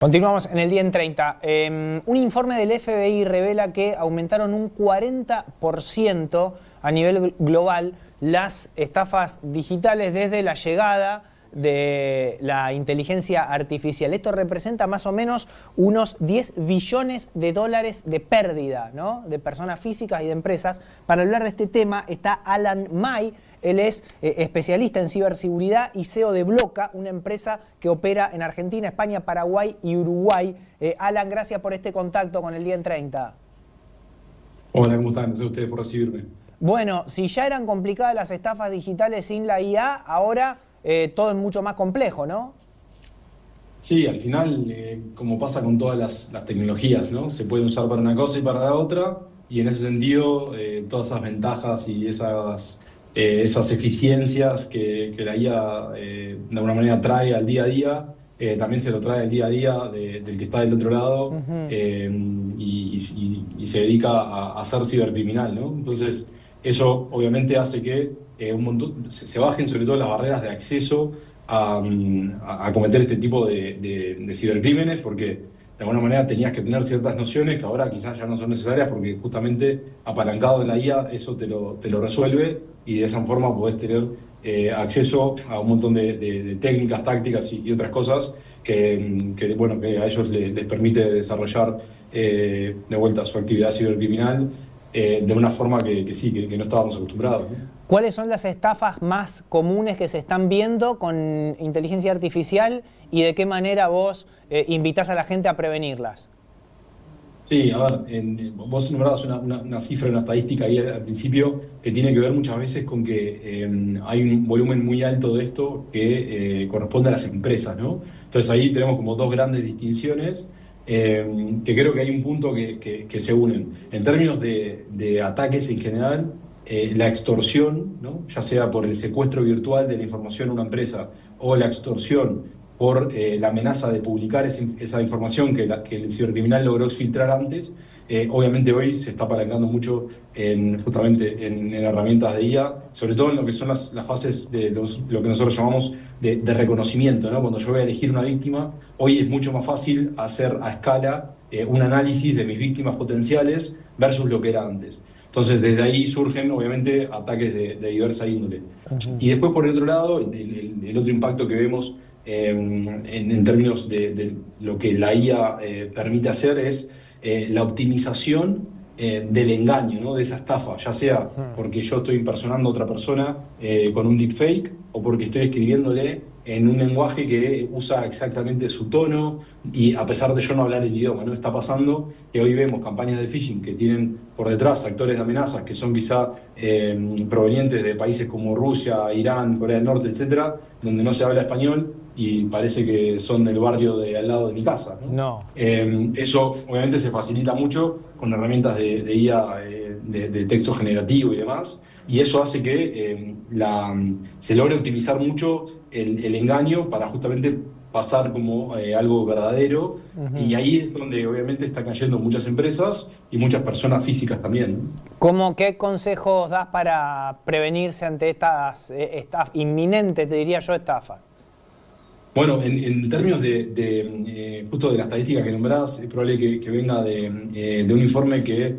Continuamos en el día en 30. Un informe del FBI revela que aumentaron un 40% a nivel global las estafas digitales desde la llegada de la inteligencia artificial. Esto representa más o menos unos 10 billones de dólares de pérdida, ¿no?, de personas físicas y de empresas. Para hablar de este tema está Alan May. Él es especialista en ciberseguridad y CEO de Bloca, una empresa que opera en Argentina, España, Paraguay y Uruguay. Alan, gracias por este contacto con el día en 30. Hola, ¿cómo están? Gracias a ustedes por recibirme. Bueno, si ya eran complicadas las estafas digitales sin la IA, ahora todo es mucho más complejo, ¿no? Sí, al final, como pasa con todas las tecnologías, ¿no? Se pueden usar para una cosa y para la otra, y en ese sentido, todas esas ventajas y esas eficiencias que la IA de alguna manera trae al día a día, también se lo trae al día a día del que está del otro lado. Y se dedica a ser cibercriminal, ¿no? Entonces, eso obviamente hace que un montón, se bajen sobre todo las barreras de acceso a cometer este tipo de cibercrímenes, porque de alguna manera tenías que tener ciertas nociones que ahora quizás ya no son necesarias, porque justamente apalancado en la IA eso te lo resuelve, y de esa forma podés tener acceso a un montón de técnicas, tácticas y otras cosas bueno, que a ellos les permite desarrollar de vuelta su actividad cibercriminal de una forma que no estábamos acostumbrados, ¿no? ¿Cuáles son las estafas más comunes que se están viendo con inteligencia artificial y de qué manera vos invitás a la gente a prevenirlas? Sí, a ver, vos nombrabas una cifra, una estadística ahí al principio que tiene que ver muchas veces con que hay un volumen muy alto de esto que corresponde a las empresas, ¿no? Entonces ahí tenemos como dos grandes distinciones que creo que hay un punto que se unen. En términos de ataques en general, la extorsión, ¿no?, ya sea por el secuestro virtual de la información a una empresa o la extorsión por la amenaza de publicar esa información que el cibercriminal logró filtrar antes. Obviamente hoy se está apalancando mucho justamente en herramientas de IA, sobre todo en lo que son las fases de lo que nosotros llamamos de reconocimiento, ¿no? Cuando yo voy a elegir una víctima, hoy es mucho más fácil hacer a escala un análisis de mis víctimas potenciales versus lo que era antes. Entonces, desde ahí surgen, obviamente, ataques de diversa índole. Y después, por el otro lado, el otro impacto que vemos en términos de lo que la IA permite hacer es la optimización del engaño, ¿no?, de esa estafa, ya sea porque yo estoy impersonando a otra persona con un deepfake, o porque estoy escribiéndole en un lenguaje que usa exactamente su tono, y a pesar de yo no hablar el idioma, ¿no? Está pasando que hoy vemos campañas de phishing que tienen por detrás actores de amenazas que son quizá provenientes de países como Rusia, Irán, Corea del Norte, etcétera, donde no se habla español y parece que son del barrio de al lado de mi casa, ¿no? No. Eso obviamente se facilita mucho con herramientas de IA, de texto generativo y demás, y eso hace que se logre optimizar mucho el engaño para justamente pasar como algo verdadero. Y ahí es donde obviamente están cayendo muchas empresas y muchas personas físicas también, ¿no? ¿Qué consejos das para prevenirse ante estas inminentes, te diría yo, estafas? Bueno, en términos justo de la estadística que nombrás, es probable que venga de un informe que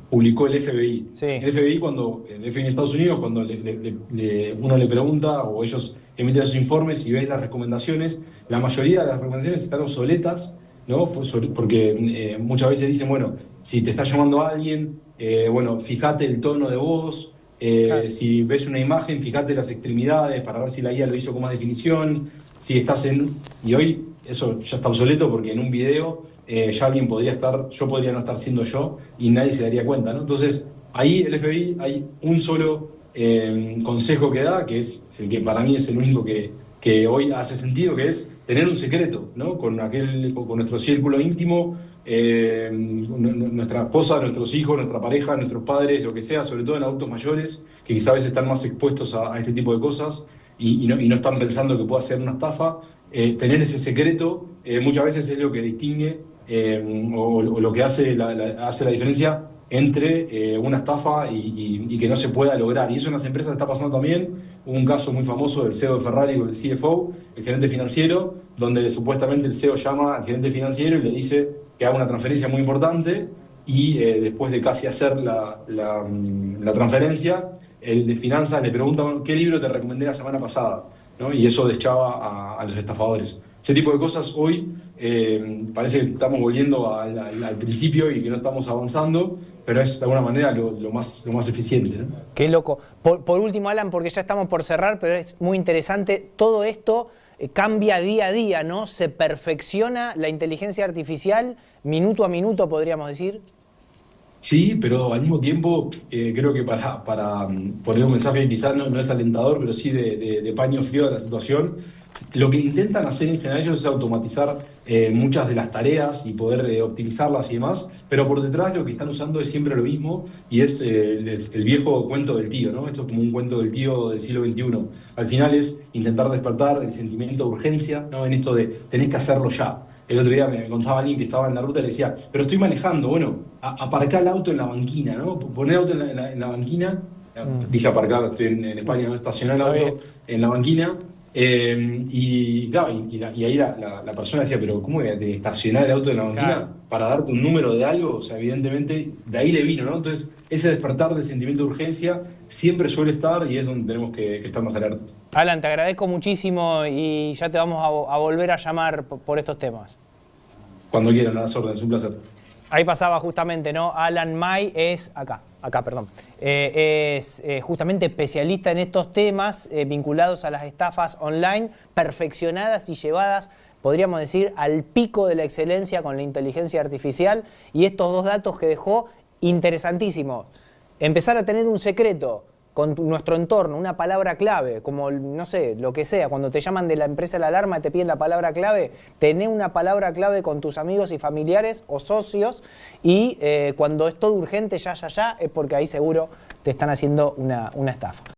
publicó el FBI. Sí. El FBI en Estados Unidos, cuando uno le pregunta o ellos emiten esos informes y ves las recomendaciones, la mayoría de las recomendaciones están obsoletas, ¿no? Porque muchas veces dicen, bueno, si te está llamando a alguien, bueno, fíjate el tono de voz. Claro. Si ves una imagen, fíjate las extremidades para ver si la IA lo hizo con más definición. Si estás y hoy eso ya está obsoleto, porque en un video ya alguien yo podría no estar siendo yo y nadie se daría cuenta, ¿no? Entonces, ahí el FBI hay un solo consejo que da, que es el que para mí es el único que hoy hace sentido, que es tener un secreto, ¿no? Con nuestro círculo íntimo, nuestra esposa, nuestros hijos, nuestra pareja, nuestros padres, lo que sea, sobre todo en adultos mayores, que quizás a veces están más expuestos a este tipo de cosas y no están pensando que pueda ser una estafa. Tener ese secreto muchas veces es lo que distingue o lo que hace la diferencia entre una estafa y que no se pueda lograr. Y eso en las empresas está pasando también. Hubo un caso muy famoso del CEO de Ferrari con el CFO, el gerente financiero, donde supuestamente el CEO llama al gerente financiero y le dice que haga una transferencia muy importante y después de casi hacer la transferencia, el de finanzas le pregunta ¿qué libro te recomendé la semana pasada? ¿No? Y eso deschaba a los estafadores. Ese tipo de cosas hoy parece que estamos volviendo al principio y que no estamos avanzando, pero es de alguna manera lo más eficiente, ¿no? Qué loco. Por último, Alan, porque ya estamos por cerrar, pero es muy interesante, todo esto cambia día a día, ¿no? Se perfecciona la inteligencia artificial minuto a minuto, podríamos decir. Sí, pero al mismo tiempo creo que para poner un mensaje que quizás no es alentador, pero sí de paño frío a la situación, lo que intentan hacer en general ellos es automatizar muchas de las tareas y poder optimizarlas y demás, pero por detrás lo que están usando es siempre lo mismo y es el viejo cuento del tío, ¿no? Esto es como un cuento del tío del siglo XXI. Al final es intentar despertar el sentimiento de urgencia, ¿no? En esto de tenés que hacerlo ya. El otro día me contaba alguien que estaba en la ruta y le decía, pero estoy manejando, bueno, aparcá el auto en la banquina, ¿no? Poner el auto en la banquina, dije aparcar, estoy en España, ¿no? Estacionar el auto en la banquina, y claro, y ahí la persona decía, pero ¿cómo voy a estacionar el auto en la banquina Claro. para darte un número de algo? O sea, evidentemente, de ahí le vino, ¿no? Entonces, ese despertar de sentimiento de urgencia siempre suele estar y es donde tenemos que estar más alertas. Alan, te agradezco muchísimo y ya te vamos a volver a llamar por estos temas. Cuando quieran, a las órdenes, un placer. Ahí pasaba justamente, ¿no? Alan May es perdón. Es justamente especialista en estos temas vinculados a las estafas online, perfeccionadas y llevadas, podríamos decir, al pico de la excelencia con la inteligencia artificial. Y estos dos datos que dejó, interesantísimos. Empezar a tener un secreto con nuestro entorno, una palabra clave, como, no sé, lo que sea, cuando te llaman de la empresa la alarma y te piden la palabra clave, tené una palabra clave con tus amigos y familiares o socios y cuando es todo urgente, ya, es porque ahí seguro te están haciendo una estafa.